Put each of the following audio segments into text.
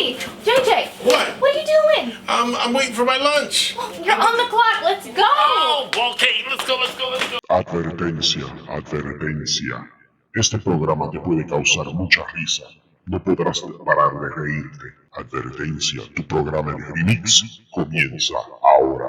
Hey, JJ. What? What are you doing? I'm waiting for my lunch. You're on the clock. Let's go. Oh, okay, let's go. Advertencia, advertencia. Este programa te puede causar mucha risa. No podrás parar de reírte. Advertencia, tu programa de remix comienza ahora.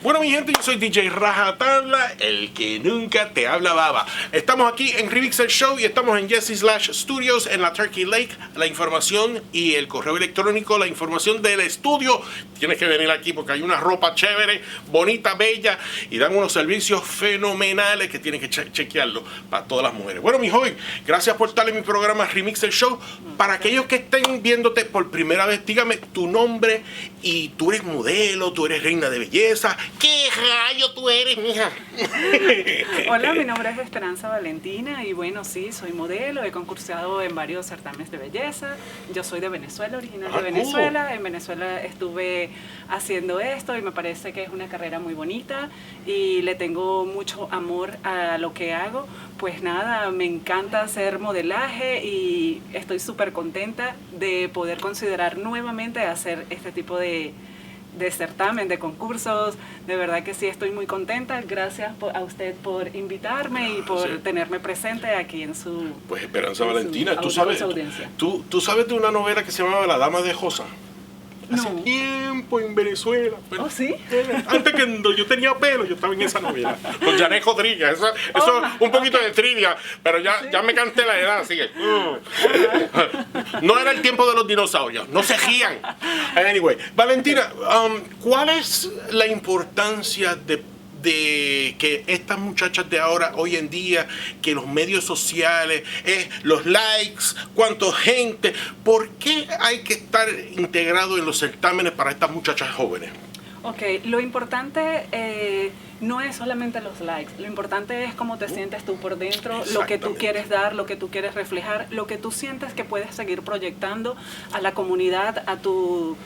Bueno, mi gente, yo soy DJ RajaTabla, el que nunca te habla baba. Estamos aquí en Remix el Show y estamos en Yessi Lash Studios en la Turkey Lake. La información y el correo electrónico, la información del estudio. Tienes que venir aquí porque hay una ropa chévere, bonita, bella y dan unos servicios fenomenales que tienes que chequearlo para todas las mujeres. Bueno, mi joven, gracias por estar en mi programa Remix el Show. Para aquellos que estén viéndote por primera vez, dígame tu nombre y tú eres modelo, tú eres reina de belleza. ¿Qué rayo tú eres, mija? Hola, mi nombre es Esperanza Valentina y bueno, sí, soy modelo, he concursado en varios certámenes de belleza. Yo soy de Venezuela, original de Venezuela. Cool. En Venezuela estuve haciendo esto y me parece que es una carrera muy bonita y le tengo mucho amor a lo que hago. Pues nada, me encanta hacer modelaje y estoy súper contenta de poder considerar nuevamente hacer este tipo de certamen, de concursos. De verdad que sí, estoy muy contenta. Gracias a usted por invitarme y por tenerme presente aquí en su... Pues Esperanza Valentina, tú sabes de una novela que se llamaba La Dama de Josa. Hace tiempo en Venezuela. Bueno, ¿Oh, sí? Antes que yo tenía pelo, yo estaba en esa novela. Con J Rodríguez. Eso un poquito de trivia, pero ya me canté la edad, así que... No era el tiempo de los dinosaurios, no se rían. Anyway, Valentina, ¿cuál es la importancia de que estas muchachas de ahora, hoy en día, que los medios sociales, los likes, cuánta gente, ¿por qué hay que estar integrado en los certámenes para estas muchachas jóvenes? Ok, lo importante no es solamente los likes, lo importante es cómo te sientes tú por dentro, lo que tú quieres dar, lo que tú quieres reflejar, lo que tú sientes que puedes seguir proyectando a la comunidad, a tu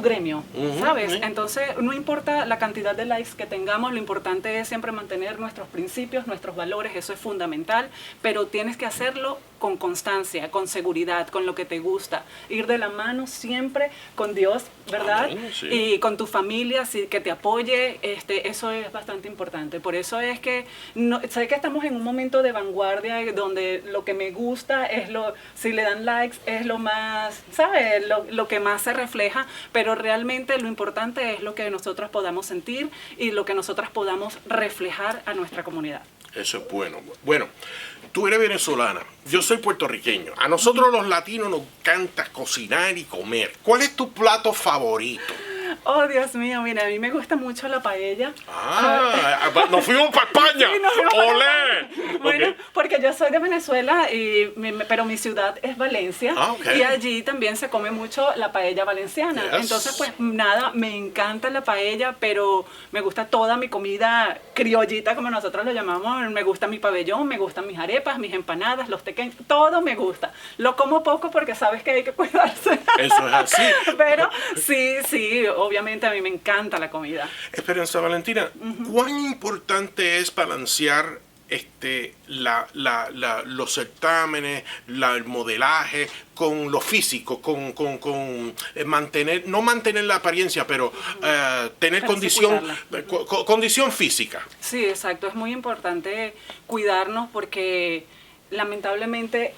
gremio, ¿sabes? Entonces, no importa la cantidad de likes que tengamos, lo importante es siempre mantener nuestros principios, nuestros valores, eso es fundamental, pero tienes que hacerlo con constancia, con seguridad, con lo que te gusta, ir de la mano siempre con Dios, ¿verdad? Amén, sí. Y con tu familia, que te apoye, eso es bastante importante. Por eso es que sé que estamos en un momento de vanguardia donde lo que me gusta es si le dan likes es lo más, ¿sabes? Lo que más se refleja, pero realmente lo importante es lo que nosotros podamos sentir y lo que nosotros podamos reflejar a nuestra comunidad. Eso es bueno. Bueno, tú eres venezolana, yo soy puertorriqueño. A nosotros los latinos nos encanta cocinar y comer. ¿Cuál es tu plato favorito? Oh, Dios mío, mira, a mí me gusta mucho la paella. Nos fuimos para España. Sí, nos fuimos para ¡Olé! España. Bueno, Okay. porque yo soy de Venezuela, pero mi ciudad es Valencia. Okay. Y allí también se come mucho la paella valenciana. Yes. Entonces, pues nada, me encanta la paella, pero me gusta toda mi comida criollita, como nosotros lo llamamos. Me gusta mi pabellón, me gustan mis arepas, mis empanadas, los tequeños, todo me gusta. Lo como poco porque sabes que hay que cuidarse. Eso es así. Pero sí, obviamente a mí me encanta la comida. Esperanza Valentina, ¿cuán importante es balancear los certámenes, el modelaje con lo físico, con mantener, no mantener la apariencia, pero tener condición física? Sí, exacto, es muy importante cuidarnos porque lamentablemente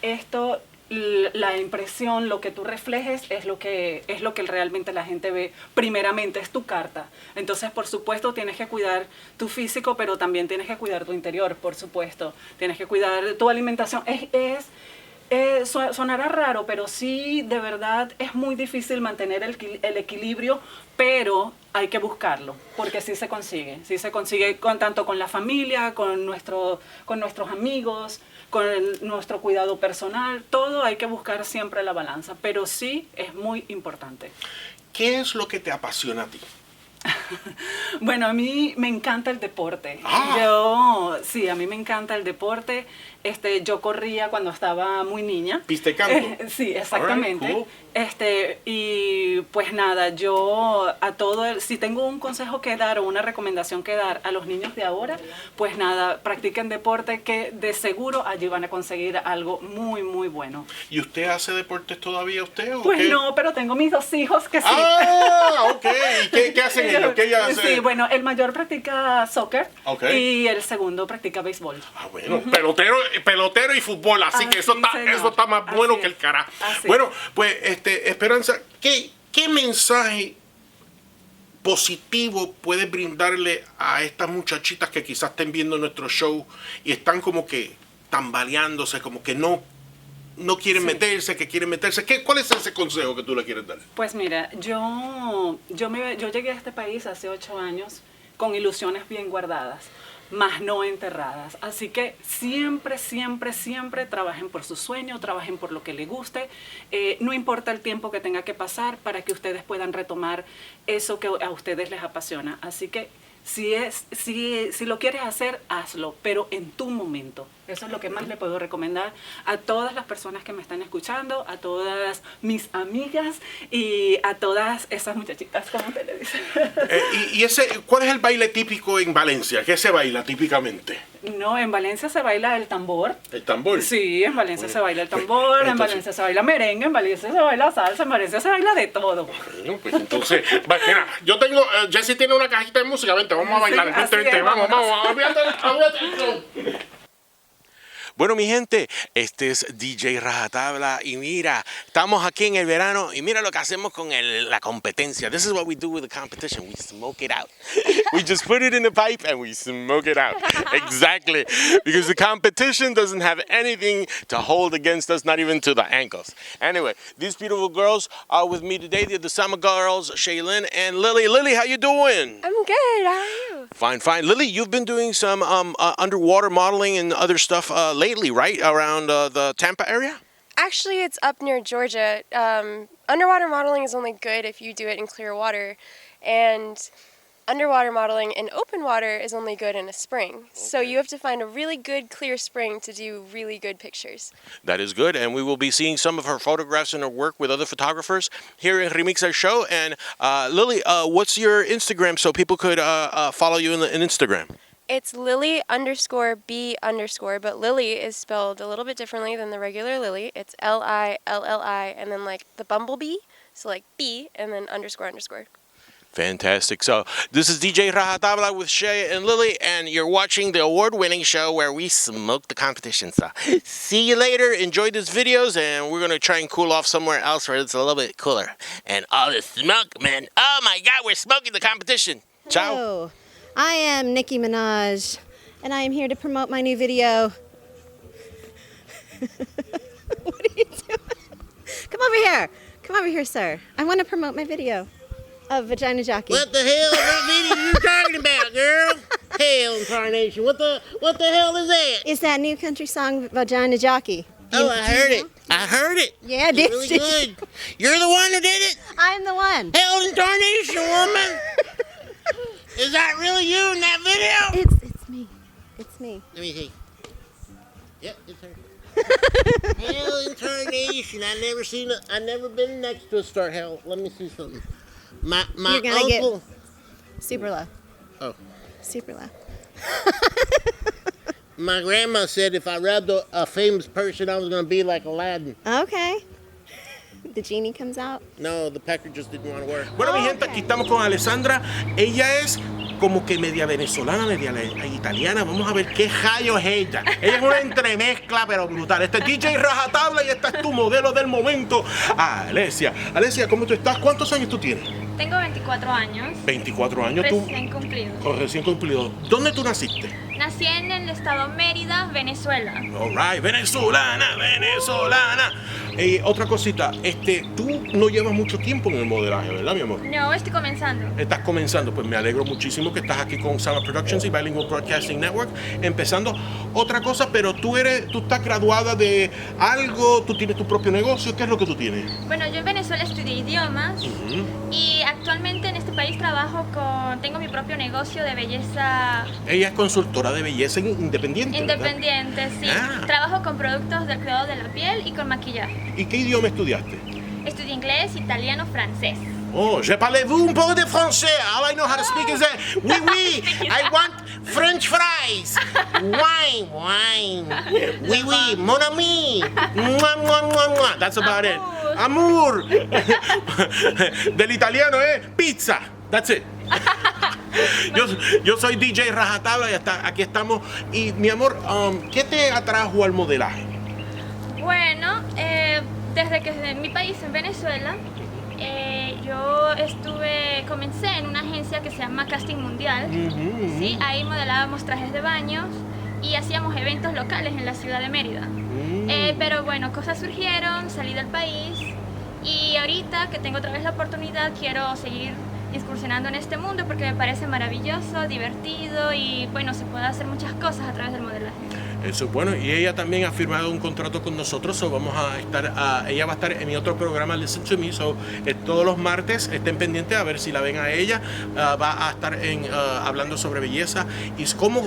la impresión, lo que tú reflejes es lo que realmente la gente ve. Primeramente es tu carta. Entonces, por supuesto, tienes que cuidar tu físico, pero también tienes que cuidar tu interior, por supuesto. Tienes que cuidar tu alimentación. Sonará raro, pero sí, de verdad, es muy difícil mantener el equilibrio, pero hay que buscarlo, porque sí se consigue tanto con la familia, con nuestros amigos, con nuestro cuidado personal, todo hay que buscar siempre la balanza, pero sí es muy importante. ¿Qué es lo que te apasiona a ti? Bueno, a mí me encanta el deporte. Sí, a mí me encanta el deporte. Yo corría cuando estaba muy niña. ¿Piste campo? Sí, exactamente. All right, cool. Y pues nada, si tengo un consejo que dar o una recomendación que dar a los niños de ahora, pues nada, practiquen deporte, que de seguro allí van a conseguir algo muy, muy bueno. ¿Y usted hace deportes todavía usted? ¿O Pues qué? no, pero tengo mis 2 hijos que sí. Ok. ¿Y qué hacen ellos? ¿Qué ella hace? Sí, bueno, el mayor practica soccer y el segundo practica béisbol. Bueno, pelotero y fútbol, así que eso está más bueno que el carajo. Bueno, pues Esperanza, ¿qué mensaje positivo puedes brindarle a estas muchachitas que quizás estén viendo nuestro show y están como que tambaleándose, como que no quieren meterse, que quieren meterse? ¿Cuál es ese consejo que tú le quieres dar? Pues mira, yo llegué a este país hace 8 años con ilusiones bien guardadas, más no enterradas. Así que siempre, siempre, siempre trabajen por su sueño, trabajen por lo que les guste. No importa el tiempo que tenga que pasar para que ustedes puedan retomar eso que a ustedes les apasiona. Así que si lo quieres hacer, hazlo, pero en tu momento. Eso es lo que más le puedo recomendar a todas las personas que me están escuchando, a todas mis amigas y a todas esas muchachitas, como te le dicen. ¿Cuál es el baile típico en Valencia? ¿Qué se baila típicamente? No, en Valencia se baila el tambor. ¿El tambor? Sí, en Valencia se baila el tambor, en Valencia se baila merengue, en Valencia se baila salsa, en Valencia se baila de todo. Bueno, pues entonces, mira, yo tengo, Yessi tiene una cajita de música, vente, vamos a bailar, vente, vamos, olvídate. Bueno, mi gente, este es DJ RajaTabla y mira, estamos aquí en el verano y mira lo que hacemos con la competencia. This is what we do with the competition. We smoke it out. We just put it in the pipe and we smoke it out. Exactly. Because the competition doesn't have anything to hold against us, not even to the ankles. Anyway, these beautiful girls are with me today. They're the summer girls, Shay and Lily. Lily, how you doing? I'm good. How are you? Fine. Lily, you've been doing some underwater modeling and other stuff lately, right? Around the Tampa area? Actually, it's up near Georgia. Underwater modeling is only good if you do it in clear water, and underwater modeling in open water is only good in a spring. Okay. So you have to find a really good clear spring to do really good pictures. That is good, and we will be seeing some of her photographs and her work with other photographers here in Remix Our Show. And Lily, what's your Instagram so people could follow you in Instagram? It's Lily_B_, but Lily is spelled a little bit differently than the regular Lily. It's Lilli, and then like the bumblebee, so like B, and then __. Fantastic. So this is DJ RajaTabla with Shay and Lily, and you're watching the award-winning show where we smoke the competition. So see you later. Enjoy these videos, and we're going to try and cool off somewhere else where it's a little bit cooler. And all the smoke, man. Oh, my God, we're smoking the competition. Ciao. Hello. I am Nicki Minaj, and I am here to promote my new video. What are you doing? Come over here, sir. I want to promote my video of Vagina Jockey. What the hell video you talking about, girl? Hell incarnation. What the hell is that? It's that new country song, Vagina Jockey. Oh, I heard it. Yeah, it's really good. You're the one who did it? I'm the one. Hell incarnation, woman. Is that really you in that video? It's me. Let me see. Yep, it's her. Hell incarnation. I never been next to a star. Hell, let me see something. My You're gonna uncle. get super low. Oh. Super low. My grandma said if I rubbed a famous person, I was gonna be like Aladdin. Okay. The genie comes out. No, the pecker just didn't want to work. Bueno, mi gente, aquí estamos con Alessandra. Ella es como que media venezolana, media italiana. Vamos a ver qué rayo es ella. Ella es una entremezcla, pero brutal. Este es DJ RajaTabla y esta es tu modelo del momento, Alesia. Alesia, ¿cómo tú estás? ¿Cuántos años tú tienes? Tengo 24 años. 24 años tú. Recién cumplido. Recién cumplido. ¿Dónde tú naciste? Nací en el estado Mérida, Venezuela. All right, venezolana. Otra cosita, tú no llevas mucho tiempo en el modelaje, ¿verdad, mi amor? No, estoy comenzando. Estás comenzando, pues me alegro muchísimo que estás aquí con Sama Productions y Bilingual Broadcasting Network, empezando otra cosa, pero tú estás graduada de algo, tú tienes tu propio negocio, ¿qué es lo que tú tienes? Bueno, yo en Venezuela estudié idiomas y actualmente en este país tengo mi propio negocio de belleza. Ella es consultora de belleza independiente, ¿verdad? Independiente, sí. Trabajo con productos del cuidado de la piel y con maquillaje. ¿Y qué idioma estudiaste? Estudié inglés, italiano, francés. Oh, je parlez-vous un peu de français? All I know how to speak is that. Oui, I want French fries. Wine. Oui, mon ami. Mua. That's about it. Amour. Del italiano, pizza. That's it. Yo soy DJ RajaTabla y aquí estamos. Y mi amor, ¿qué te atrajo al modelaje? Bueno, desde que en mi país, en Venezuela, yo comencé en una agencia que se llama Casting Mundial. Sí, ahí modelábamos trajes de baños y hacíamos eventos locales en la ciudad de Mérida. Pero bueno, cosas surgieron, salí del país y ahorita que tengo otra vez la oportunidad quiero seguir incursionando en este mundo porque me parece maravilloso, divertido y bueno, se puede hacer muchas cosas a través del modelaje. Eso es bueno, y ella también ha firmado un contrato con nosotros, ella va a estar en mi otro programa Listen to Me, todos los martes estén pendientes a ver si la ven a ella, va a estar hablando sobre belleza y cómo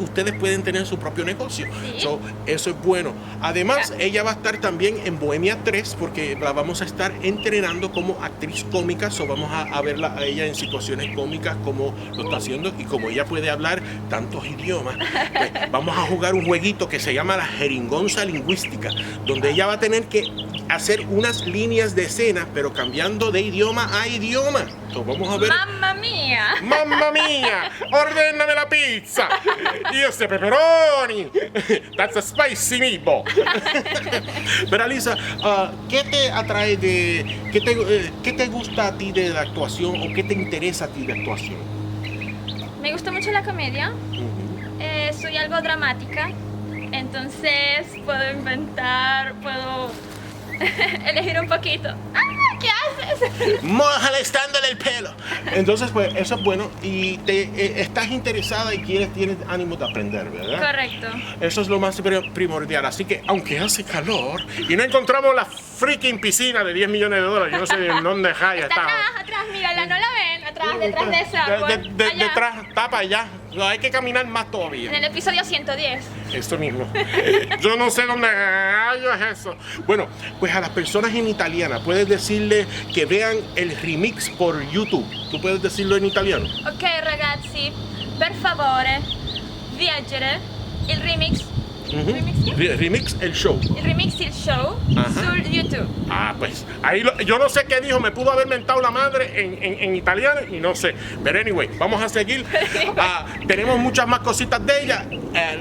ustedes pueden tener su propio negocio. ¿Sí? Eso es bueno. Además, ella va a estar también en Bohemia 3 porque la vamos a estar entrenando como actriz cómica, vamos a verla a ella en situaciones cómicas como lo está haciendo y como ella puede hablar tantos idiomas, pues, vamos a jugar un jueguito que se llama la jeringonza lingüística, donde ella va a tener que hacer unas líneas de escena, pero cambiando de idioma a idioma. Entonces, vamos a ver. ¡Mamma mía! ¡Mamma mía! ¡Ordéname la pizza! ¡Y ese pepperoni! ¡That's a spicy meatball! Pero Alisa, ¿qué te atrae qué te gusta a ti de la actuación o qué te interesa a ti de actuación? Me gusta mucho la comedia. Soy algo dramática, entonces puedo inventar, puedo elegir un poquito. ¡Ah! ¿Qué haces? Molestándole el pelo. Entonces, pues, eso es bueno y estás interesada y tienes ánimo de aprender, ¿verdad? Correcto. Eso es lo más primordial. Así que, aunque hace calor y no encontramos la freaking piscina de $10 millones, yo no sé en dónde Jaya Está está. atrás, mírala, no la ven, detrás de esa. Detrás, tapa allá. Hay que caminar más todavía. En el episodio 110. Esto mismo. Yo no sé dónde es eso. Bueno, pues a las personas en italiana, puedes decirle que vean el remix por YouTube. ¿Tú puedes decirlo en italiano? Ok, ragazzi, per favore, viaggiare il remix. Remix el show. El remix il show sur YouTube. Pues ahí yo no sé qué dijo, me pudo haber mentado la madre en italiano y no sé. Pero anyway, vamos a seguir. Tenemos muchas más cositas de ella.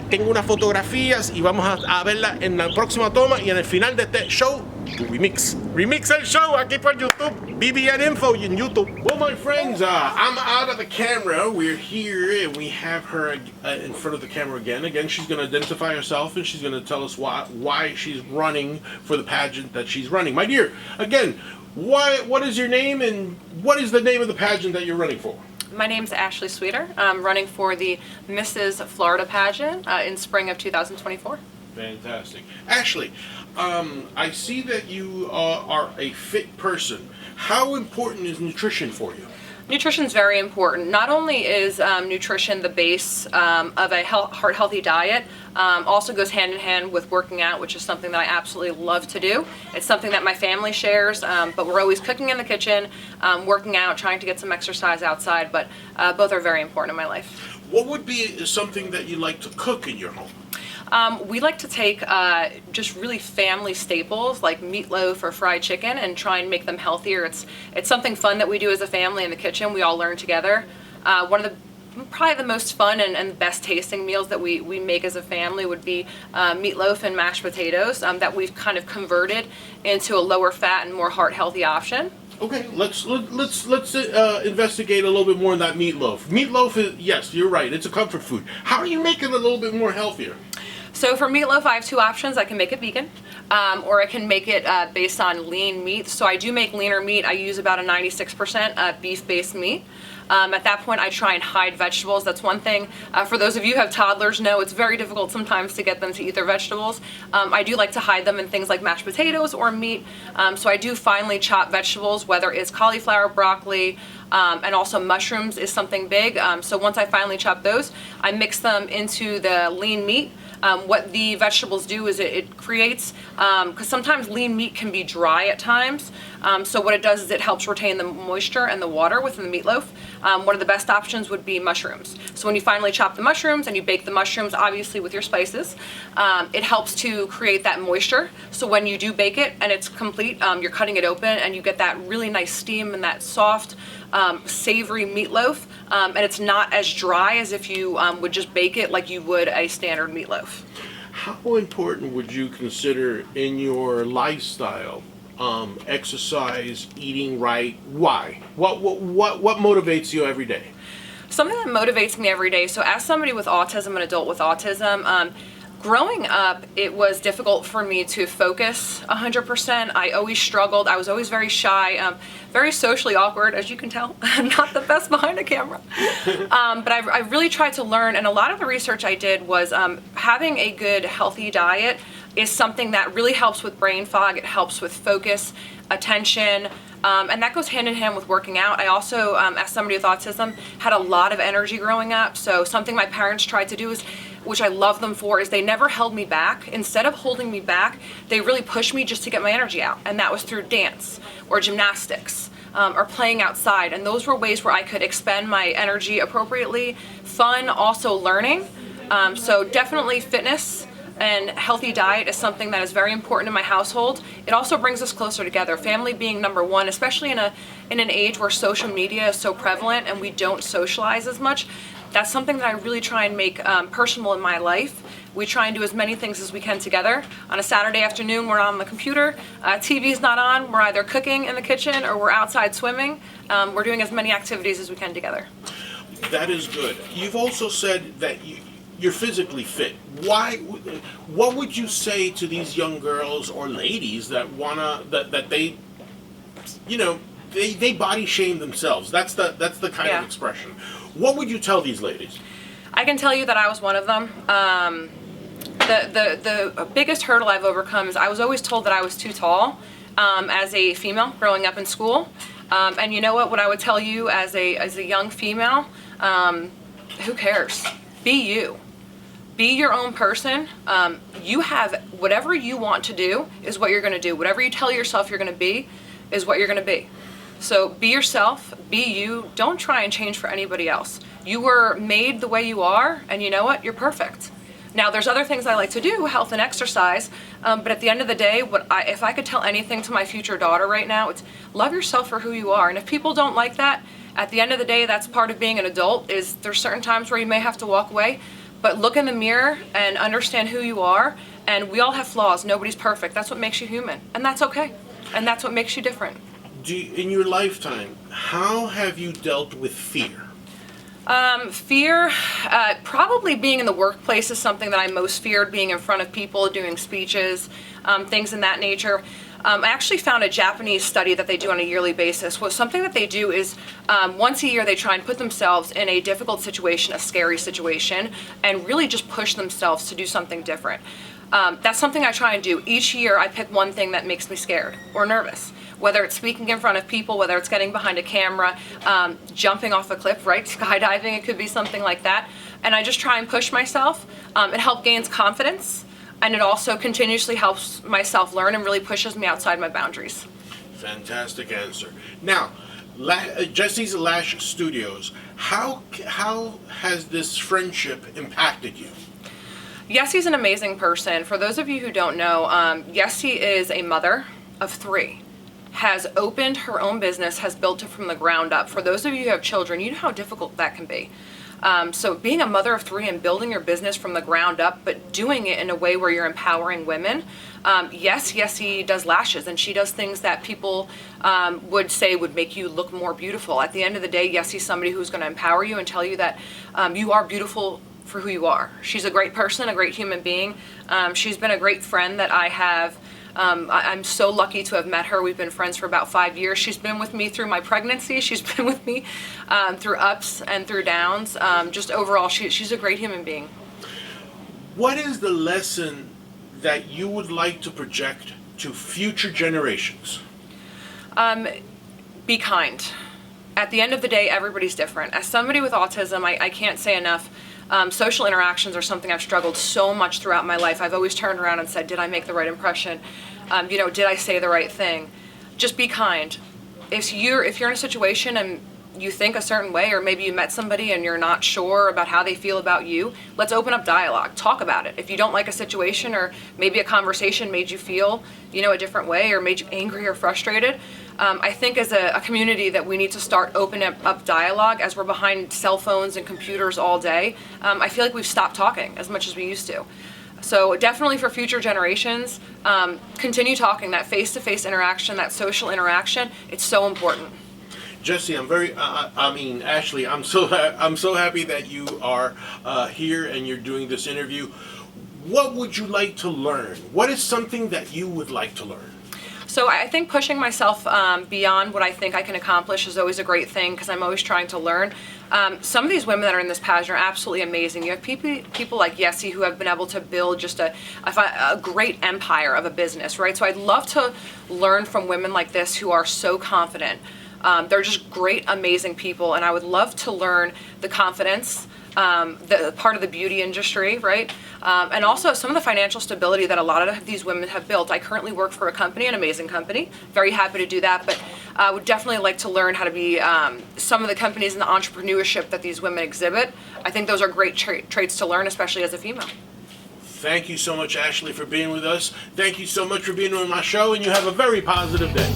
Tengo unas fotografías y vamos a verla en la próxima toma y en el final de este show. Remix el show aquí por YouTube. BBN Info en YouTube. Well, my friends, I'm out of the camera. We're here and we have her in front of the camera again. Again, she's going to identify herself and she's going to tell us why she's running for the pageant that she's running. My dear, again, what is your name and what is the name of the pageant that you're running for? My name's Ashley Sweeter. I'm running for the Mrs. Florida pageant in spring of 2024. Fantastic. Ashley, I see that you are a fit person. How important is nutrition for you? Nutrition is very important. Not only is nutrition the base of a heart-healthy diet, also goes hand in hand with working out, which is something that I absolutely love to do. It's something that my family shares, but we're always cooking in the kitchen, working out, trying to get some exercise outside, but both are very important in my life. What would be something that you like to cook in your home? We like to take just really family staples like meatloaf or fried chicken and try and make them healthier. It's something fun that we do as a family in the kitchen. We all learn together. One of the probably the most fun and best tasting meals that we make as a family would be meatloaf and mashed potatoes that we've kind of converted into a lower fat and more heart healthy option. Okay, let's investigate a little bit more on that meatloaf. Meatloaf is, yes, you're right, it's a comfort food. How do you make it a little bit more healthier? So for meatloaf, I have two options. I can make it vegan, or I can make it based on lean meat. So I do make leaner meat. I use about a 96% beef-based meat. At that point, I try and hide vegetables. That's one thing. For those of you who have toddlers, know it's very difficult sometimes to get them to eat their vegetables. I do like to hide them in things like mashed potatoes or meat. So I do finely chop vegetables, whether it's cauliflower, broccoli, and also mushrooms is something big. So once I finally chop those, I mix them into the lean meat. What the vegetables do is it creates, because sometimes lean meat can be dry at times, so what it does is it helps retain the moisture and the water within the meatloaf. One of the best options would be mushrooms. So when you finally chop the mushrooms and you bake the mushrooms, obviously with your spices, it helps to create that moisture. So when you do bake it and it's complete, you're cutting it open and you get that really nice steam and that soft, savory meatloaf, and it's not as dry as if you would just bake it like you would a standard meatloaf. How important would you consider in your lifestyle exercise, eating right? Why? What motivates you every day? Something that motivates me every day. So as somebody with autism, an adult with autism, growing up, it was difficult for me to focus 100%. I always struggled. I was always very shy, very socially awkward, as you can tell. I'm not the best behind a camera. But I really tried to learn, and a lot of the research I did was having a good, healthy diet is something that really helps with brain fog. It helps with focus, attention, and that goes hand in hand with working out. I also, as somebody with autism, had a lot of energy growing up. So something my parents tried to do is, which I love them for, is they never held me back. Instead of holding me back, they really pushed me just to get my energy out. And that was through dance or gymnastics or playing outside. And those were ways where I could expend my energy appropriately. Fun, also learning. So definitely fitness and healthy diet is something that is very important in my household. It also brings us closer together. Family being number one, especially in an age where social media is so prevalent and we don't socialize as much. That's something that I really try and make personal in my life. We try and do as many things as we can together. On a Saturday afternoon, we're on the computer. TV's not on. We're either cooking in the kitchen or we're outside swimming. We're doing as many activities as we can together. That is good. You've also said that you're physically fit. Why? What would you say to these young girls or ladies that that they, you know, they body shame themselves? That's the kind of expression. What would you tell these ladies? I can tell you that I was one of them. The biggest hurdle I've overcome is I was always told that I was too tall as a female growing up in school. And you know what? What I would tell you as a young female, who cares? Be you. Be your own person. You have whatever you want to do is what you're going to do. Whatever you tell yourself you're going to be is what you're going to be. So be yourself, be you. Don't try and change for anybody else. You were made the way you are, and you know what? You're perfect. Now, there's other things I like to do, health and exercise, but at the end of the day, if I could tell anything to my future daughter right now, it's love yourself for who you are. And if people don't like that, at the end of the day, that's part of being an adult, is there's certain times where you may have to walk away, but look in the mirror and understand who you are, and we all have flaws. Nobody's perfect. That's what makes you human, and that's okay, and that's what makes you different. In your lifetime, how have you dealt with fear? Fear, probably being in the workplace is something that I most feared, being in front of people, doing speeches, things in that nature. I actually found a Japanese study that they do on a yearly basis. Well, something that they do is once a year they try and put themselves in a difficult situation, a scary situation, and really just push themselves to do something different. That's something I try and do. Each year I pick one thing that makes me scared or nervous. Whether it's speaking in front of people, whether it's getting behind a camera, jumping off a cliff, right? Skydiving, it could be something like that. And I just try and push myself. It helps gains confidence, and it also continuously helps myself learn and really pushes me outside my boundaries. Fantastic answer. Now, Yessi Lash Studios, how has this friendship impacted you? Yessi's an amazing person. For those of you who don't know, Yessi is a mother of 3. Has opened her own business, has built it from the ground up. For those of you who have children, you know how difficult that can be. So being a mother of three and building your business from the ground up, but doing it in a way where you're empowering women. Yes, Yessi does lashes, and she does things that people would say would make you look more beautiful. At the end of the day, Yessi's somebody who's going to empower you and tell you that you are beautiful for who you are. She's a great person, a great human being. She's been a great friend that I have. I'm so lucky to have met her. We've been friends for about 5 years. She's been with me through my pregnancy. She's been with me through ups and through downs. Just overall, she's a great human being. What is the lesson that you would like to project to future generations? Be kind. At the end of the day, everybody's different. As somebody with autism, I can't say enough. Social interactions are something I've struggled so much throughout my life. I've always turned around and said, did I make the right impression? Did I say the right thing? Just be kind. If you're in a situation and you think a certain way, or maybe you met somebody and you're not sure about how they feel about you, let's open up dialogue. Talk about it. If you don't like a situation, or maybe a conversation made you feel, a different way, or made you angry or frustrated, I think as a community that we need to start opening up dialogue. As we're behind cell phones and computers all day, I feel like we've stopped talking as much as we used to. So definitely for future generations, continue talking. That face-to-face interaction, that social interaction, it's so important. Jesse, Ashley, I'm so happy that you are here and you're doing this interview. What would you like to learn? What is something that you would like to learn? So I think pushing myself beyond what I think I can accomplish is always a great thing, because I'm always trying to learn. Some of these women that are in this pageant are absolutely amazing. You have people like Yessi who have been able to build just a great empire of a business, right? So I'd love to learn from women like this who are so confident. They're just great, amazing people, and I would love to learn the confidence, the part of the beauty industry, right? And also some of the financial stability that a lot of these women have built. I currently work for a company, an amazing company. Very happy to do that, but I would definitely like to learn how to be some of the companies and the entrepreneurship that these women exhibit. I think those are great traits to learn, especially as a female. Thank you so much, Ashley, for being with us. Thank you so much for being on my show, and you have a very positive day.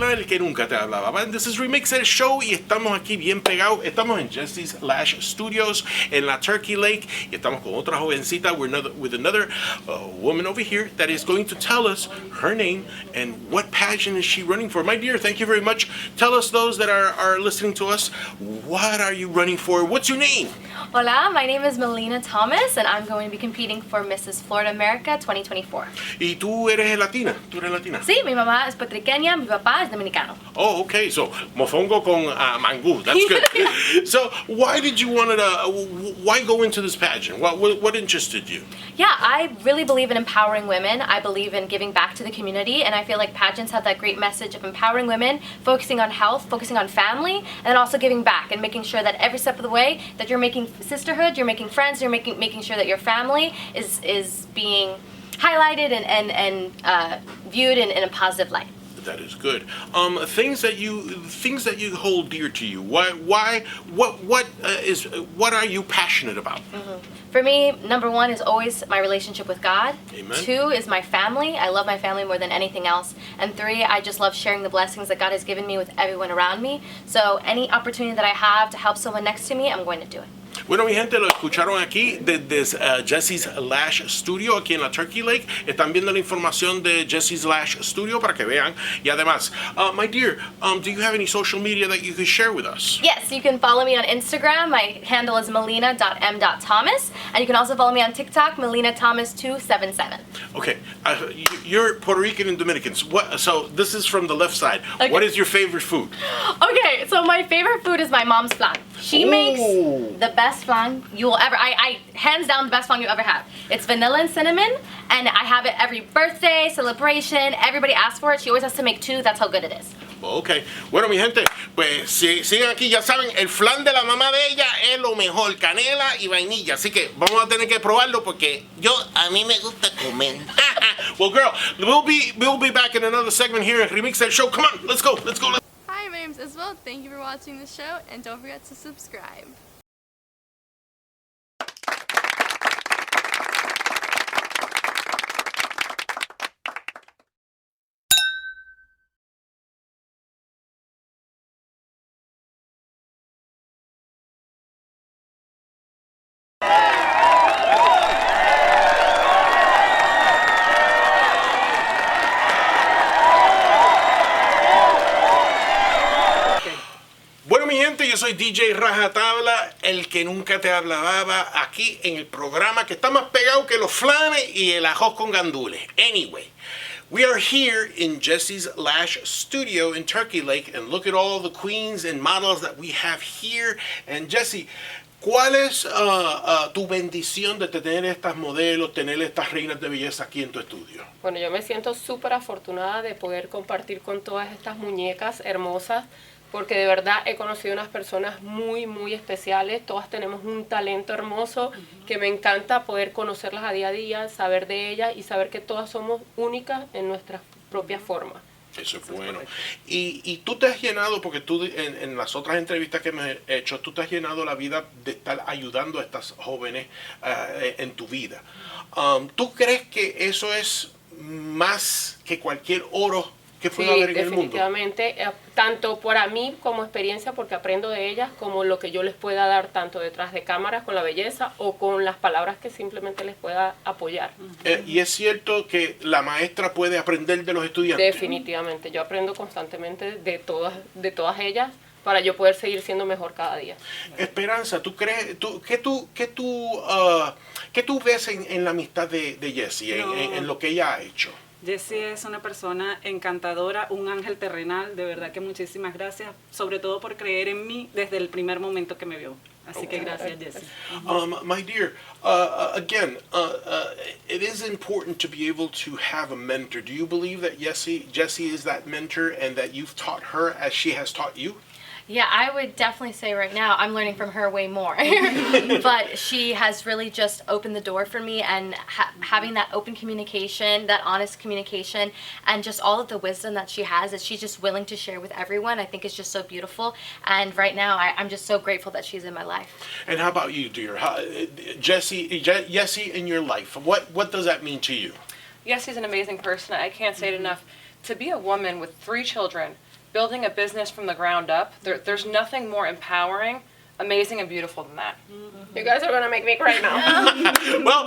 El que nunca te hablaba. This is Remix el Show y estamos aquí bien pegados. Estamos en Yessi Lash Studios en la Turkey Lake y estamos con otra jovencita with another woman over here that is going to tell us her name and what pageant is she running for. My dear, thank you very much. Tell us, those that are listening to us, what are you running for? What's your name? Hola, my name is Melina Thomas, and I'm going to be competing for Mrs. Florida America 2024. ¿Y tú eres latina? ¿Tú eres latina? Sí, mi mamá es puertorriqueña, mi papá es dominicano. Oh, okay. So, mofongo con mangú. That's good. So, why did you want to? Why go into this pageant? What interested you? Yeah, I really believe in empowering women. I believe in giving back to the community, and I feel like pageants have that great message of empowering women, focusing on health, focusing on family, and then also giving back and making sure that every step of the way that you're making sisterhood, you're making friends, you're making sure that your family is being highlighted and viewed in a positive light. That is good. Things that you hold dear to you. What are you passionate about? Mm-hmm. For me, number one is always my relationship with God. Amen. 2 is my family. I love my family more than anything else. And 3, I just love sharing the blessings that God has given me with everyone around me. So any opportunity that I have to help someone next to me, I'm going to do it. Bueno, mi gente, lo escucharon aquí desde Yessi Lash Studio, aquí en la Turkey Lake. Están viendo la información de Yessi Lash Studio para que vean. Y además, my dear, do you have any social media that you could share with us? Yes, you can follow me on Instagram. My handle is melina.m.thomas. And you can also follow me on TikTok, melinathomas277. Okay, you're Puerto Rican and Dominicans. So this is from the left side. Okay. What is your favorite food? Okay, so my favorite food is my mom's flan. She makes the best flan you will ever, I hands down the best flan you ever have. It's vanilla and cinnamon, and I have it every birthday, celebration, everybody asks for it. She always has to make 2, that's how good it is. Ok, bueno mi gente, pues sigan aquí, ya saben, el flan de la mamá de ella es lo mejor, canela y vainilla, así que vamos a tener que probarlo porque a mí me gusta comer. Well girl, we'll be back in another segment here in Remix el Show. Come on, let's go. Hi, my name's Isabel. Thank you for watching the show, and don't forget to subscribe. soy DJ RajaTabla, el que nunca te hablaba, aquí en el programa que está más pegado que los flanes y el ajos con gandules. Anyway, we are here in Yessi Lash studio in Turkey Lake, and look at all the queens and models that we have here. And Yessi, ¿cuál es tu bendición de tener estas modelos, tener estas reinas de belleza aquí en tu estudio? Bueno, yo me siento súper afortunada de poder compartir con todas estas muñecas hermosas, porque de verdad he conocido unas personas muy, muy especiales. Todas tenemos un talento hermoso que me encanta poder conocerlas a día, saber de ellas y saber que todas somos únicas en nuestra propia forma. Eso es bueno. Y tú te has llenado, porque tú en las otras entrevistas que me he hecho, tú te has llenado la vida de estar ayudando a estas jóvenes en tu vida. ¿Tú crees que eso es más que cualquier oro que pueda haber en el mundo? Definitivamente, tanto para mí como experiencia, porque aprendo de ellas, como lo que yo les pueda dar tanto detrás de cámaras con la belleza o con las palabras que simplemente les pueda apoyar. ¿Y es cierto que la maestra puede aprender de los estudiantes? Definitivamente, yo aprendo constantemente de todas ellas para yo poder seguir siendo mejor cada día. Esperanza, ¿tú crees, qué tú ves en la amistad de Yessi, en lo que ella ha hecho? Yessi es una persona encantadora, un ángel terrenal, de verdad que muchísimas gracias, sobre todo por creer en mí desde el primer momento que me vio. Así que gracias, Yessi. My dear, again, it is important to be able to have a mentor. Do you believe that Yessi is that mentor and that you've taught her as she has taught you? Yeah, I would definitely say right now I'm learning from her way more. But she has really just opened the door for me, and having that open communication, that honest communication, and just all of the wisdom that she has that she's just willing to share with everyone, I think is just so beautiful. And right now I'm just so grateful that she's in my life. And how about you, dear? Yessi in your life, what does that mean to you? Yessi's an amazing person. I can't say it enough. To be a woman with 3 children, building a business from the ground up, there's nothing more empowering, amazing, and beautiful than that. You guys are going to make me cry now. Well,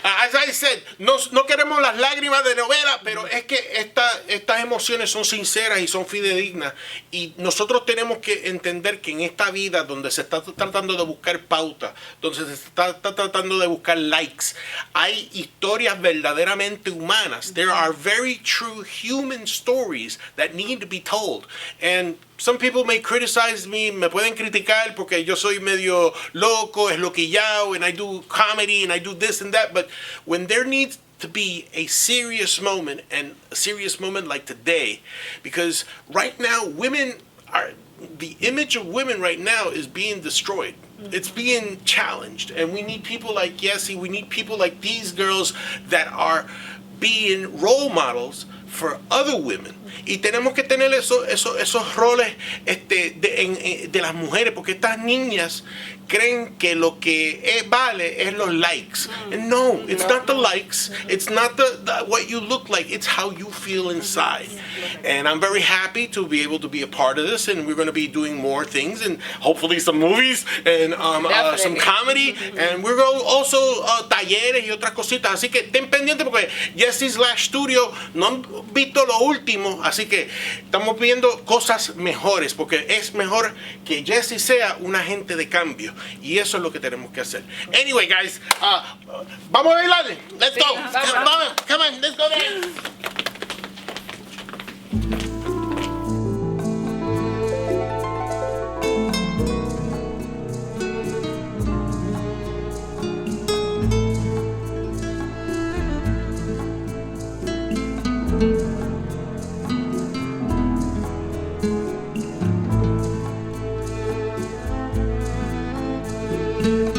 as I said, no queremos las lágrimas de novela, pero es que estas emociones son sinceras y son fidedignas. Y nosotros tenemos que entender que en esta vida donde se está tratando de buscar pauta, donde se está tratando de buscar likes, hay historias verdaderamente humanas. There are very true human stories that need to be told. And some people may criticize me, me pueden criticar porque yo soy medio loco, esloquillado, and I do comedy and I do this and that, but when there needs to be a serious moment, and a serious moment like today, because right now the image of women right now is being destroyed. It's being challenged, and we need people like Yessi, we need people like these girls that are being role models for other women. Y tenemos que tener esos roles de las mujeres, porque estas niñas creen que lo que vale es los likes. And no, it's not the likes, it's not the what you look like, it's how you feel inside. And I'm very happy to be able to be a part of this, and we're going to be doing more things, and hopefully some movies, and some comedy, and we're going to also talleres y otras cositas. Así que ten pendiente, porque Yessi Lash Studio no han visto lo último, así que estamos viendo cosas mejores, porque es mejor que Yessi sea un agente de cambio, y eso es lo que tenemos que hacer. Anyway, guys, vamos a bailar. Let's go. Come on, let's go there. Thank you.